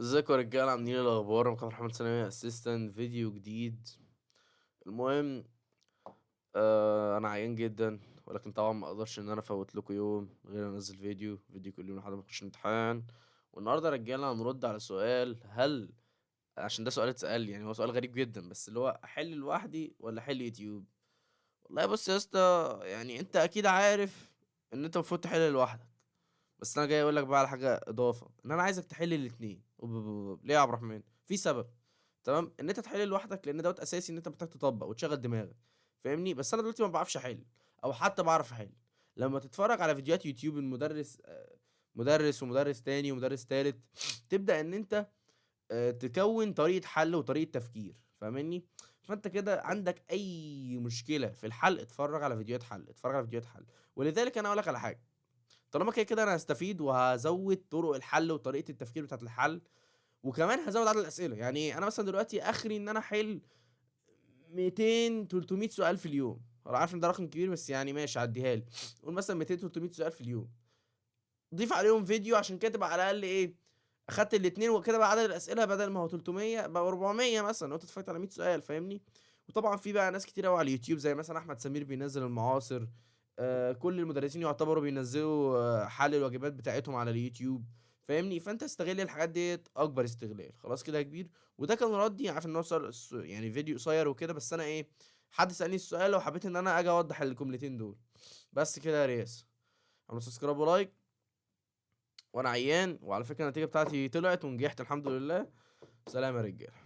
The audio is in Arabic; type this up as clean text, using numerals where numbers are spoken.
ازيكم يا رجاله؟ عاملين ايه؟ الاخبار؟ انا محمد ثانوي اسيستنت فيديو جديد. المهم، انا عيان جدا، ولكن طبعا ما اقدرش ان انا افوت لكم يوم غير انزل فيديو كل يوم لحد ما اخش امتحان. والنهارده يا رجاله هنرد على سؤال، هل عشان ده سؤال اتسال، يعني هو سؤال غريب جدا، بس اللي هو احل لوحدي ولا احل يوتيوب؟ والله بص يا اسطى، يعني انت اكيد عارف ان انت المفروض تحل لوحدك، بس انا جاي اقول لك بقى على حاجه اضافه، ان انا عايزك تحل الاثنين. ليه يا عبد الرحمن؟ في سبب. تمام، ان انت تحل لوحدك لان دوت اساسي، ان انت محتاج تطبق وتشغل دماغك، فاهمني؟ بس انا دلوقتي ما بعرفش احل، او حتى بعرف احل. لما تتفرج على فيديوهات يوتيوب المدرس، مدرس ومدرس تاني ومدرس تالت، تبدا ان انت تكون طريقه حل وطريقه تفكير، فاهمني؟ فانت كده عندك اي مشكله في الحل، اتفرج على فيديوهات حل، اتفرج على فيديوهات حل. ولذلك انا اقول لك على حاجه، طالما كده كده انا هستفيد وهزود طرق الحل وطريقه التفكير بتاعت الحل، وكمان هزود عدد الاسئله. يعني انا مثلا دلوقتي اخري ان انا احل 200 300 سؤال في اليوم. انا عارف ان ده رقم كبير، بس يعني ماشي عديها لي. قول مثلا 200 300 سؤال في اليوم، ضيف عليهم فيديو عشان كده تبقى على الاقل ايه، اخدت الاثنين، وكده بقى عدد الاسئله بدل ما هو 300 بقى 400 مثلا لو انت اتفرجت على 100 سؤال، فاهمني؟ وطبعا في بقى ناس كتير قوي على اليوتيوب، زي مثلا احمد سمير بينزل المعاصر. كل المدرسين يعتبروا بينزلوا حل الواجبات بتاعتهم على اليوتيوب، فاهمني؟ فانت استغل الحاجات ديت اكبر استغلال. خلاص كده يا كبير. وده كان ردي، عارف ان هو يعني فيديو قصير وكده، بس انا ايه، حد سالني السؤال وحبيت ان انا اجي اوضح الجملتين دول. بس كده يا ريس، اعمل سبسكرايب ولايك. وانا عيان، وعلى فكره النتيجه بتاعتي طلعت ونجحت الحمد لله. سلام يا رجاله.